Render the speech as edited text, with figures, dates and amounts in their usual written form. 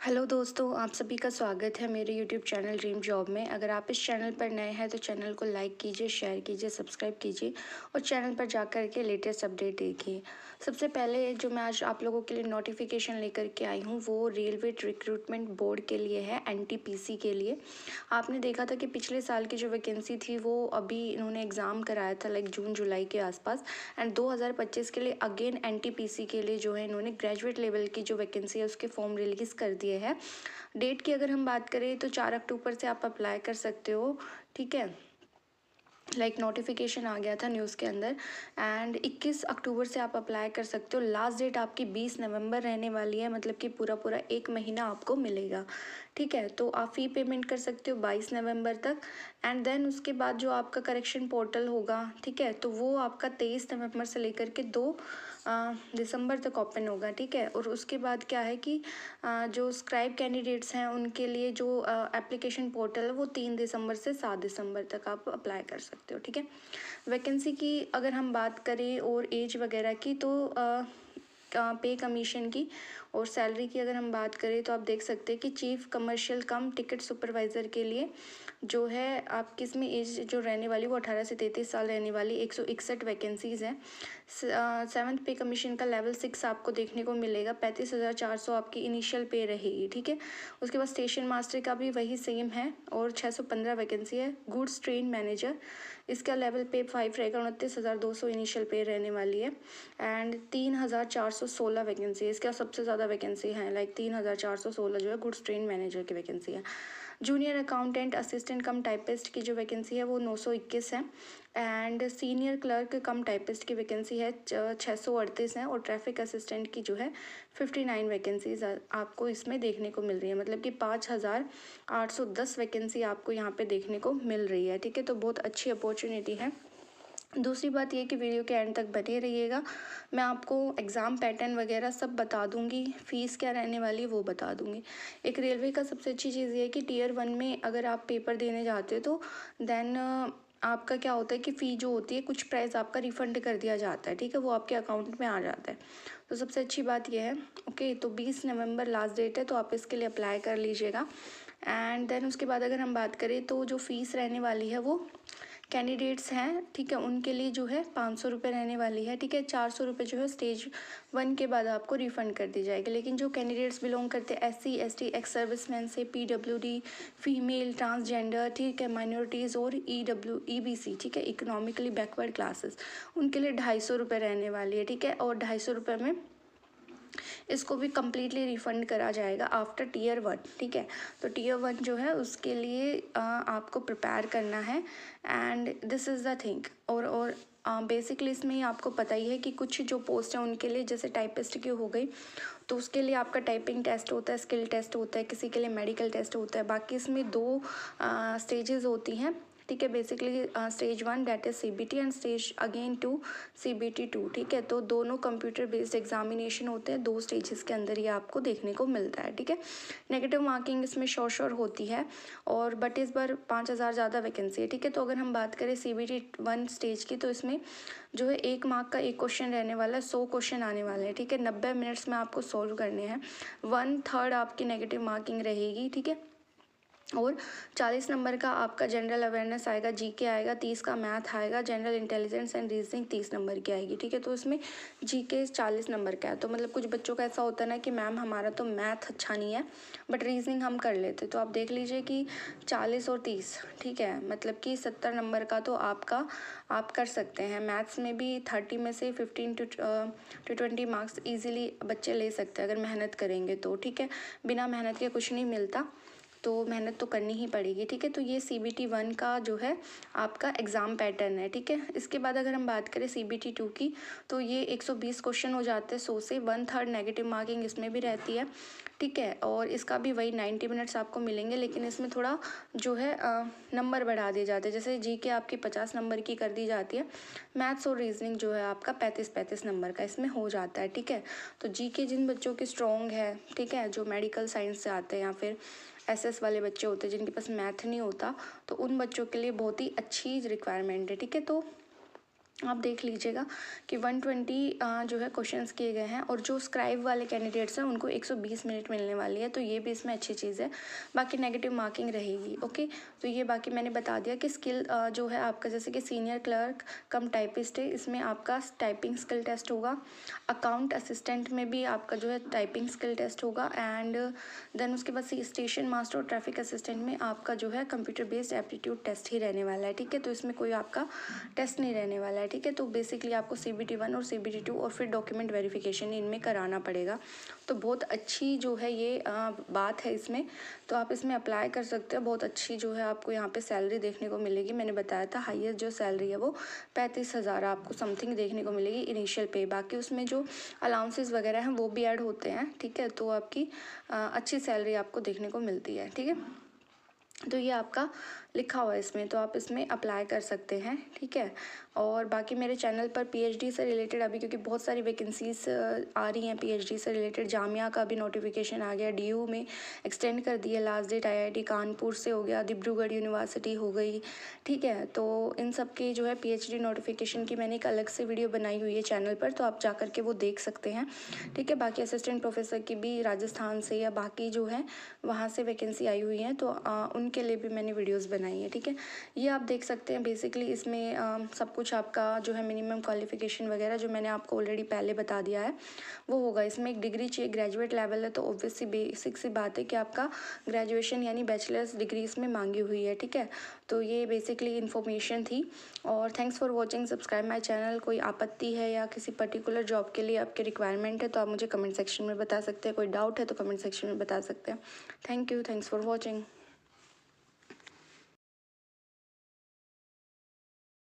Hello दोस्तों, आप सभी का स्वागत है मेरे यूट्यूब चैनल ड्रीम जॉब में। अगर आप इस चैनल पर नए हैं तो चैनल को लाइक कीजिए, शेयर कीजिए, सब्सक्राइब कीजिए और चैनल पर जाकर के लेटेस्ट अपडेट देखिए। सबसे पहले जो मैं आज आप लोगों के लिए नोटिफिकेशन लेकर के आई हूँ वो रेलवे रिक्रूटमेंट बोर्ड के लिए है, एनटीपीसी के लिए। आपने देखा था कि पिछले साल की जो वैकेंसी थी वो अभी इन्होंने एग्ज़ाम कराया था लाइक जून जुलाई के आसपास, एंड 2025 के लिए अगेन एनटीपीसी के लिए जो है इन्होंने ग्रेजुएट लेवल की जो वैकेंसी है उसके फॉर्म रिलीज़ कर दिए है। डेट की अगर हम बात करें तो 4 अक्टूबर से आप अप्लाई कर सकते हो, ठीक है। लाइक नोटिफिकेशन आ गया था न्यूज़ के अंदर, एंड 21 अक्टूबर से आप अप्लाई कर सकते हो। लास्ट डेट आपकी 20 नवंबर रहने वाली है, मतलब कि पूरा पूरा एक महीना आपको मिलेगा, ठीक है। तो आप फ़ी पेमेंट कर सकते हो 22 नवंबर तक, एंड देन उसके बाद जो आपका करेक्शन पोर्टल होगा, ठीक है, तो वो आपका 23 नवंबर से लेकर के 2 दिसंबर तक ओपन होगा, ठीक है। और उसके बाद क्या है कि जो स्क्राइब कैंडिडेट्स हैं उनके लिए जो एप्लीकेशन पोर्टल है वो 3 दिसंबर से 7 दिसंबर तक आप अप्लाई कर सकते हो, ठीक है। वैकेंसी की अगर हम बात करें और एज वगैरह की तो पे कमीशन की और सैलरी की अगर हम बात करें तो आप देख सकते हैं कि चीफ कमर्शियल कम टिकट सुपरवाइज़र के लिए जो है आपकी इसमें एज जो रहने वाली वो 18 से 33 साल रहने वाली 161 वैकेंसीज़ हैं। सेवन्थ पे कमीशन का लेवल 6 आपको देखने को मिलेगा। 35,400 आपकी इनिशियल पे रहेगी, ठीक है। उसके बाद स्टेशन मास्टर का भी वही सेम है और 615 वैकेंसी है। गुड्स ट्रेन मैनेजर, इसका लेवल पे 5 रहेगा। 29,200 इनिशियल पे रहने वाली है, एंड 3,416 वैकेंसी है। इसका सबसे ज़्यादा वैकेंसी है, लाइक 3,416 जो है गुड्स ट्रेन मैनेजर की वैकेंसी है। जूनियर अकाउंटेंट असिस्टेंट कम टाइपिस्ट की जो वैकेंसी है वो 921 है, and senior clerk come typist की वैकेंसी है 638 है, और ट्रैफिक असिस्टेंट की जो है 59 वैकेंसीज आपको इसमें देखने को मिल रही है, मतलब कि 5,810 वैकेंसी आपको यहाँ पे देखने को मिल रही है, ठीक है। तो बहुत अच्छी अपॉर्चुनिटी है। दूसरी बात ये कि वीडियो के एंड तक बने रहिएगा, मैं आपको एग्ज़ाम पैटर्न वगैरह सब बता दूंगी, फ़ीस क्या रहने वाली है वो बता दूंगी। एक रेलवे का सबसे अच्छी चीज़ ये है कि टियर 1 में अगर आप पेपर देने जाते हो तो देन आपका क्या होता है कि फ़ी जो होती है कुछ प्राइस आपका रिफ़ंड कर दिया जाता है, ठीक है, वो आपके अकाउंट में आ जाता है। तो सबसे अच्छी बात यह है। ओके, तो 20 नवंबर लास्ट डेट है, तो आप इसके लिए अप्लाई कर लीजिएगा। एंड देन उसके बाद अगर हम बात करें तो जो फ़ीस रहने वाली है वो कैंडिडेट्स हैं, ठीक है, उनके लिए जो है 500 रुपये रहने वाली है, ठीक है। 400 रुपये जो है स्टेज 1 के बाद आपको रिफ़ंड कर दी जाएगी। लेकिन जो कैंडिडेट्स बिलोंग करते हैं SC ST एक्स सर्विसमैन से, PWD, फीमेल, ट्रांसजेंडर, ठीक है, माइनॉरिटीज़ और EBC, ठीक है, इकोनॉमिकली बैकवर्ड क्लासेस, उनके लिए 250 रुपये रहने वाली है, ठीक है। और 250 रुपये में इसको भी कम्प्लीटली रिफ़ंड करा जाएगा आफ्टर टियर 1, ठीक है। तो टियर 1 जो है उसके लिए आपको प्रिपेयर करना है, and this is the thing. और बेसिकली इसमें ही आपको पता ही है कि कुछ जो पोस्ट हैं उनके लिए जैसे टाइपिस्ट की हो गई तो उसके लिए आपका टाइपिंग टेस्ट होता है, स्किल टेस्ट होता है, किसी के लिए मेडिकल टेस्ट होता है। बाकी इसमें 2 स्टेजेस होती हैं, ठीक है। Basically stage 1 that is CBT and stage again 2 CBT 2, ठीक है। तो दोनों कंप्यूटर बेस्ड एग्जामिनेशन होते हैं, 2 स्टेजेस के अंदर ये आपको देखने को मिलता है, ठीक है। नेगेटिव मार्किंग इसमें श्योर होती है, और बट इस बार 5,000 ज़्यादा वैकेंसी है, ठीक है। तो अगर हम बात करें CBT 1 स्टेज की तो इसमें जो है 1 मार्क का 1 क्वेश्चन रहने वाला है, 100 क्वेश्चन आने वाले हैं, ठीक है। 90 मिनट्स में आपको सॉल्व करने हैं। 1/3 आपकी नेगेटिव मार्किंग रहेगी, ठीक है। और 40 नंबर का आपका जनरल अवेयरनेस आएगा, GK आएगा, 30 का मैथ आएगा, general intelligence and reasoning 30 number की आएगी, ठीक है। तो इसमें GK 40 नंबर का है। तो मतलब कुछ बच्चों का ऐसा होता है ना कि मैम हमारा तो मैथ अच्छा नहीं है बट रीजनिंग हम कर लेते, तो आप देख लीजिए कि 40 और 30, ठीक है, मतलब कि 70 नंबर का तो आपका आप कर सकते हैं। मैथ्स में भी 30 में से 15 to 20 मार्क्स ईजिली बच्चे ले सकते हैं अगर मेहनत करेंगे तो, ठीक है। बिना मेहनत के कुछ नहीं मिलता, तो मेहनत तो करनी ही पड़ेगी, ठीक है। तो ये CBT 1 का जो है आपका एग्ज़ाम पैटर्न है, ठीक है। इसके बाद अगर हम बात करें CBT 2 की तो ये 120 क्वेश्चन हो जाते हैं 100 से। 1/3 नेगेटिव मार्किंग इसमें भी रहती है, ठीक है। और इसका भी वही 90 मिनट्स आपको मिलेंगे, लेकिन इसमें थोड़ा जो है नंबर बढ़ा दिए जाते हैं। जैसे GK आपकी 50 नंबर की कर दी जाती है, मैथ्स और रीजनिंग जो है आपका 35 नंबर का इसमें हो जाता है, ठीक है। तो GK जिन बच्चों की स्ट्रॉन्ग है, ठीक है, जो मेडिकल साइंस से आते हैं या फिर SS वाले बच्चे होते हैं जिनके पास मैथ नहीं होता, तो उन बच्चों के लिए बहुत ही अच्छी रिक्वायरमेंट है, ठीक है। तो आप देख लीजिएगा कि 120 जो है क्वेश्चंस किए गए हैं, और जो स्क्राइब वाले कैंडिडेट्स हैं उनको 120 मिनट मिलने वाली है, तो ये भी इसमें अच्छी चीज़ है। बाकी नेगेटिव मार्किंग रहेगी। ओके, तो ये बाकी मैंने बता दिया कि स्किल जो है आपका, जैसे कि सीनियर क्लर्क कम टाइपिस्ट है, इसमें आपका टाइपिंग स्किल टेस्ट होगा। अकाउंट असिस्टेंट में भी आपका जो है टाइपिंग स्किल टेस्ट होगा। एंड देन उसके बाद स्टेशन मास्टर और ट्रैफिक असिस्टेंट में आपका जो है कंप्यूटर बेस्ड एप्टीट्यूड टेस्ट ही रहने वाला है। ठीक है, तो इसमें कोई आपका टेस्ट नहीं रहने वाला है। ठीक है, तो बेसिकली आपको CBT 1 और CBT 2 और फिर डॉक्यूमेंट वेरिफिकेशन इनमें कराना पड़ेगा। तो बहुत अच्छी जो है ये बात है इसमें, तो आप इसमें अप्लाई कर सकते हो। बहुत अच्छी जो है आपको यहाँ पे सैलरी देखने को मिलेगी। मैंने बताया था हाईएस्ट जो सैलरी है वो 35,000 आपको समथिंग देखने को मिलेगी इनिशियल पे। बाकी उसमें जो अलाउंसेस वगैरह हैं वो भी ऐड होते हैं। ठीक है, तो आपकी अच्छी सैलरी आपको देखने को मिलती है। ठीक है, तो ये आपका लिखा हुआ है इसमें, तो आप इसमें अप्लाई कर सकते हैं। ठीक है, और बाकी मेरे चैनल पर PhD से रिलेटेड अभी, क्योंकि बहुत सारी वैकेंसीज आ रही हैं PhD से रिलेटेड, जामिया का भी नोटिफिकेशन आ गया, DU में एक्सटेंड कर दिया लास्ट डेट, IIT कानपुर से हो गया, डिब्रूगढ़ यूनिवर्सिटी हो गई। ठीक है, तो इन सब की जो है PhD नोटिफिकेशन की मैंने एक अलग से वीडियो बनाई हुई है चैनल पर, तो आप जा कर के वो देख सकते हैं। ठीक है, बाकी असिस्टेंट प्रोफेसर की भी राजस्थान से या बाकी जो है वहाँ से वैकेंसी आई हुई है, तो उनके लिए भी मैंने वीडियोज़ बनाई है। ठीक है, ये आप देख सकते हैं। बेसिकली इसमें सब कुछ आपका जो है मिनिमम क्वालिफिकेशन वगैरह जो मैंने आपको ऑलरेडी पहले बता दिया है वो होगा। इसमें एक डिग्री चाहिए, ग्रेजुएट लेवल है, तो ऑब्वियसली बेसिक सी बात है कि आपका ग्रेजुएशन यानी बैचलर्स डिग्री इसमें मांगी हुई है। ठीक है, तो ये बेसिकली इन्फॉर्मेशन थी, और thanks for watching. Subscribe my channel. कोई आपत्ति है या किसी पर्टिकुलर जॉब के लिए आपके रिक्वायरमेंट है तो आप मुझे कमेंट सेक्शन में बता सकते हैं। कोई डाउट है तो कमेंट सेक्शन में बता सकते हैं। Thank you, thanks for watching.